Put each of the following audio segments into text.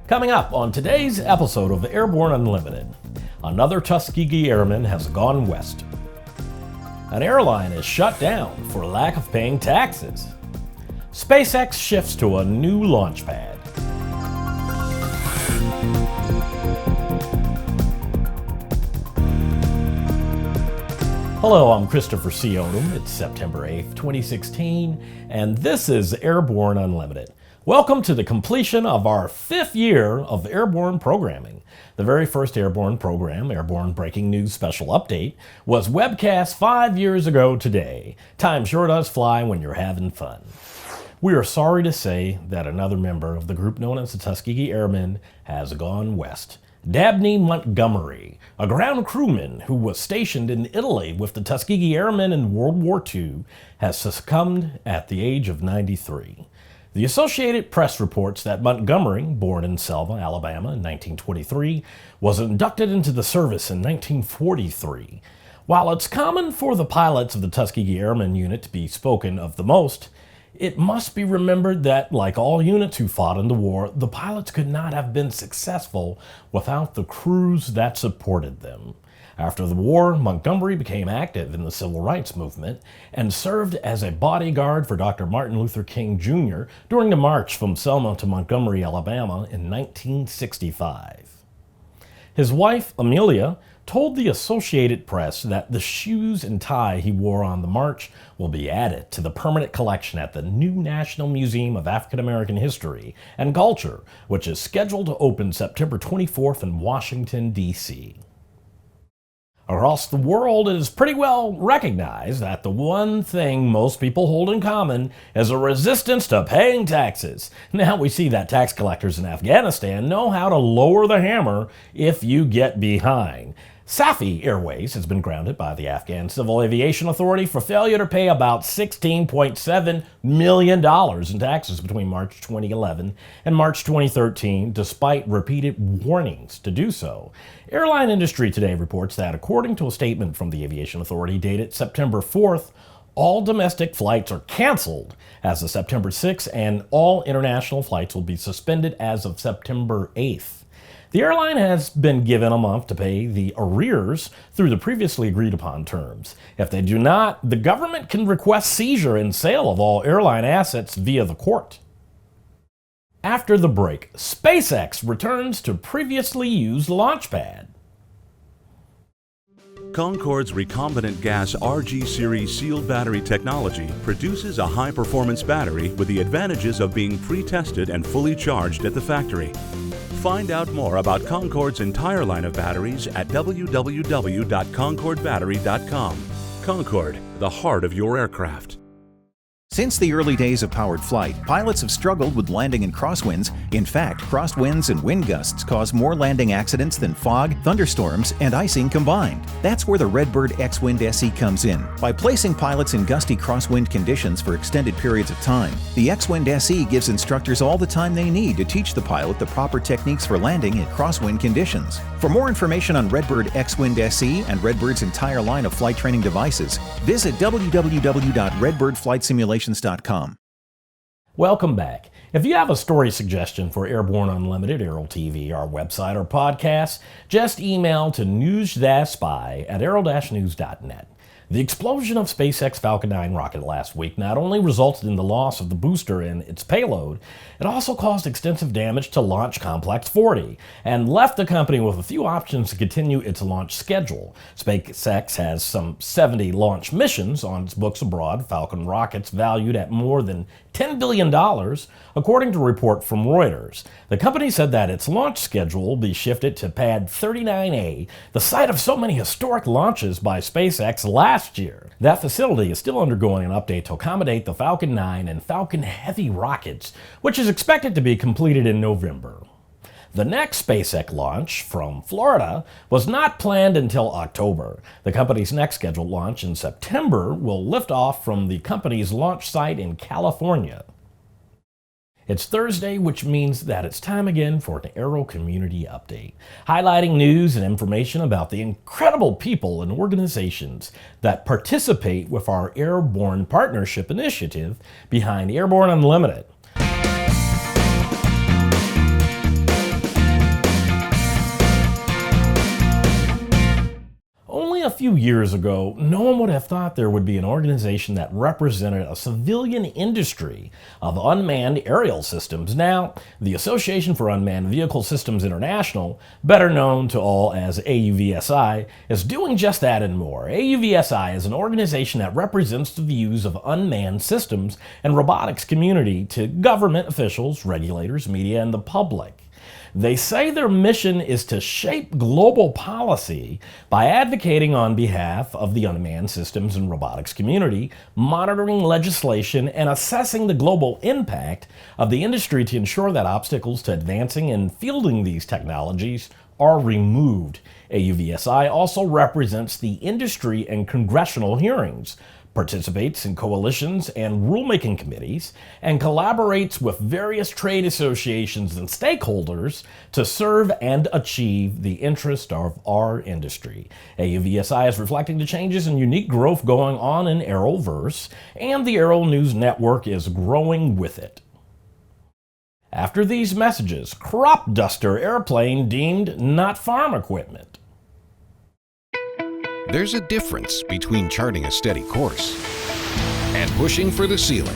Coming up on today's episode of Airborne Unlimited, another Tuskegee Airman has gone west. An airline is shut down for lack of paying taxes. SpaceX shifts to a new launch pad. Hello, I'm Christopher C. Odom. It's September 8th, 2016, and this is Airborne Unlimited. Welcome to the completion of our 5th year of Airborne programming. The very first Airborne program, Airborne Breaking News Special Update, was webcast 5 years ago today. Time sure does fly when you're having fun. We are sorry to say that another member of the group known as the Tuskegee Airmen has gone west. Dabney Montgomery, a ground crewman who was stationed in Italy with the Tuskegee Airmen in World War II, has succumbed at the age of 93. The Associated Press reports that Montgomery, born in Selma, Alabama in 1923, was inducted into the service in 1943. While it's common for the pilots of the Tuskegee Airmen unit to be spoken of the most, it must be remembered that, like all units who fought in the war, the pilots could not have been successful without the crews that supported them. After the war, Montgomery became active in the civil rights movement and served as a bodyguard for Dr. Martin Luther King Jr. during the march from Selma to Montgomery, Alabama in 1965. His wife, Amelia, told the Associated Press that the shoes and tie he wore on the march will be added to the permanent collection at the new National Museum of African American History and Culture, which is scheduled to open September 24th in Washington, D.C. Across the world, it is pretty well recognized that the one thing most people hold in common is a resistance to paying taxes. Now we see that tax collectors in Afghanistan know how to lower the hammer if you get behind. Safi Airways has been grounded by the Afghan Civil Aviation Authority for failure to pay about $16.7 million in taxes between March 2011 and March 2013, despite repeated warnings to do so. Airline Industry Today reports that, according to a statement from the Aviation Authority dated September 4th, all domestic flights are canceled as of September 6th, and all international flights will be suspended as of September 8th. The airline has been given a month to pay the arrears through the previously agreed upon terms. If they do not, the government can request seizure and sale of all airline assets via the court. After the break, SpaceX returns to previously used launch pad. Concorde's recombinant gas RG series sealed battery technology produces a high-performance battery with the advantages of being pre-tested and fully charged at the factory. Find out more about Concorde's entire line of batteries at www.concordebattery.com. Concorde, the heart of your aircraft. Since the early days of powered flight, pilots have struggled with landing in crosswinds. In fact, crosswinds and wind gusts cause more landing accidents than fog, thunderstorms, and icing combined. That's where the Redbird X-Wind SE comes in. By placing pilots in gusty crosswind conditions for extended periods of time, the X-Wind SE gives instructors all the time they need to teach the pilot the proper techniques for landing in crosswind conditions. For more information on Redbird X-Wind SE and Redbird's entire line of flight training devices, visit www.redbirdflightsimulations.com. Welcome back. If you have a story suggestion for Airborne Unlimited, Aero-TV, our website or podcast, just email to news-spy@aero-news.net. The explosion of SpaceX Falcon 9 rocket last week not only resulted in the loss of the booster and its payload, it also caused extensive damage to Launch Complex 40 and left the company with a few options to continue its launch schedule. SpaceX has some 70 launch missions on its books abroad, Falcon rockets valued at more than $10 billion, according to a report from Reuters. The company said that its launch schedule will be shifted to Pad 39A, the site of so many historic launches by SpaceX last year. That facility is still undergoing an update to accommodate the Falcon 9 and Falcon Heavy rockets, which is expected to be completed in November. The next SpaceX launch from Florida was not planned until October. The company's next scheduled launch in September will lift off from the company's launch site in California. It's Thursday, which means that it's time again for an Aero-Community update, highlighting news and information about the incredible people and organizations that participate with our Airborne Partnership Initiative behind Airborne Unlimited. a few years ago, no one would have thought there would be an organization that represented a civilian industry of unmanned aerial systems. Now, the Association for Unmanned Vehicle Systems International, better known to all as AUVSI, is doing just that and more. AUVSI is an organization that represents the views of unmanned systems and robotics community to government officials, regulators, media, and the public. They say their mission is to shape global policy by advocating on behalf of the unmanned systems and robotics community, monitoring legislation, and assessing the global impact of the industry to ensure that obstacles to advancing and fielding these technologies are removed. AUVSI also represents the industry and congressional hearings, participates in coalitions and rulemaking committees, and collaborates with various trade associations and stakeholders to serve and achieve the interest of our industry. AUVSI is reflecting the changes and unique growth going on in Aeroverse, and the Aero-News network is growing with it. After these messages, crop duster airplane deemed not farm equipment. There's a difference between charting a steady course and pushing for the ceiling.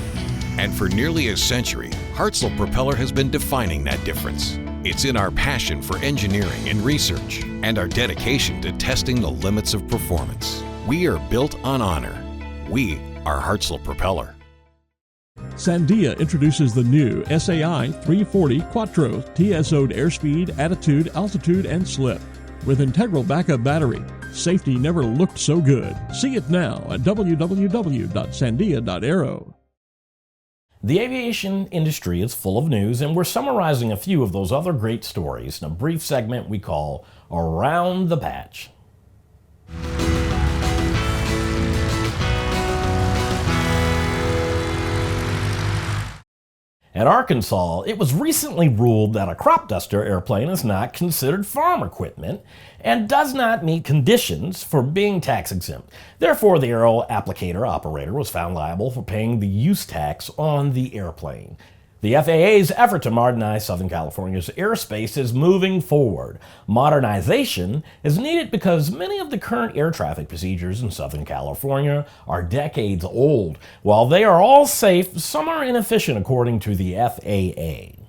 And for nearly a century, Hartzell Propeller has been defining that difference. It's in our passion for engineering and research and our dedication to testing the limits of performance. We are built on honor. We are Hartzell Propeller. Sandia introduces the new SAI 340 Quattro TSO'd airspeed, attitude, altitude, and slip. With integral backup battery, safety never looked so good. See it now at www.sandia.aero. The aviation industry is full of news, and we're summarizing a few of those other great stories in a brief segment we call Around the Patch. In Arkansas, it was recently ruled that a crop duster airplane is not considered farm equipment and does not meet conditions for being tax exempt. Therefore, the aero applicator operator was found liable for paying the use tax on the airplane. The FAA's effort to modernize Southern California's airspace is moving forward. Modernization is needed because many of the current air traffic procedures in Southern California are decades old. While they are all safe, some are inefficient according to the FAA.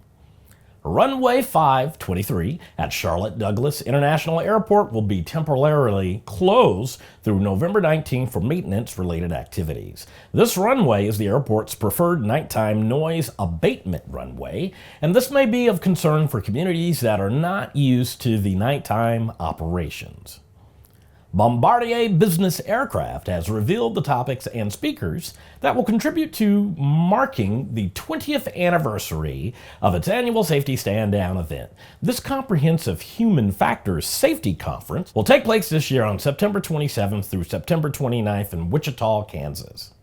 Runway 523 at Charlotte Douglas International Airport will be temporarily closed through November 19 for maintenance-related activities. This runway is the airport's preferred nighttime noise abatement runway, and this may be of concern for communities that are not used to the nighttime operations. Bombardier Business Aircraft has revealed the topics and speakers that will contribute to marking the 20th anniversary of its annual Safety Stand Down event. This comprehensive human factors safety conference will take place this year on September 27th through September 29th in Wichita, Kansas.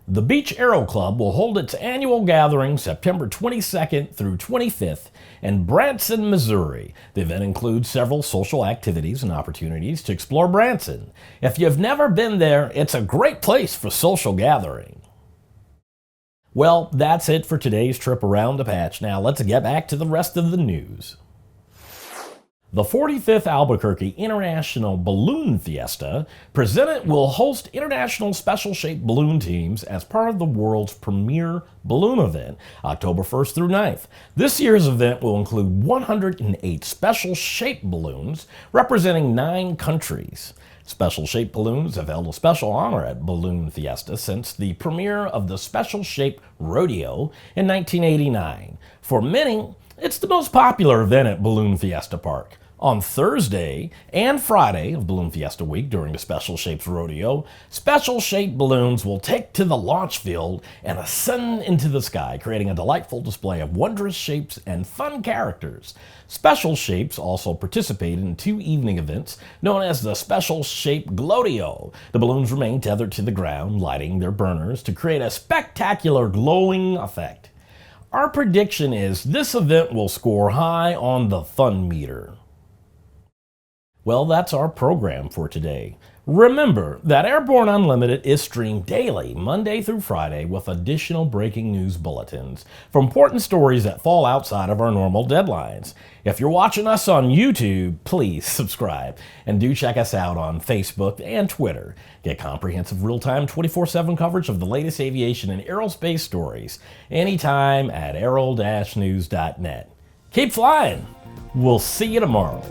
The Beach Aero Club will hold its annual gathering September 22nd through 25th in Branson, Missouri. The event includes several social activities and opportunities to explore Branson. If you've never been there, it's a great place for social gathering. Well, that's it for today's trip around the patch. Now let's get back to the rest of the news. The 45th Albuquerque International Balloon Fiesta will host international special-shaped balloon teams as part of the world's premier balloon event, October 1st through 9th. This year's event will include 108 special-shaped balloons representing 9 countries. Special-shaped balloons have held a special honor at Balloon Fiesta since the premiere of the Special-Shaped Rodeo in 1989. For many, it's the most popular event at Balloon Fiesta Park. On Thursday and Friday of Balloon Fiesta Week during the Special Shapes Rodeo, special-shaped balloons will take to the launch field and ascend into the sky, creating a delightful display of wondrous shapes and fun characters. Special Shapes also participate in 2 evening events known as the Special Shape Glowdio. The balloons remain tethered to the ground, lighting their burners to create a spectacular glowing effect. Our prediction is this event will score high on the fun meter. Well, that's our program for today. Remember that Airborne Unlimited is streamed daily, Monday through Friday, with additional breaking news bulletins for important stories that fall outside of our normal deadlines. If you're watching us on YouTube, please subscribe, and do check us out on Facebook and Twitter. Get comprehensive real-time 24/7 coverage of the latest aviation and aerospace stories anytime at aero-news.net. Keep flying! We'll see you tomorrow.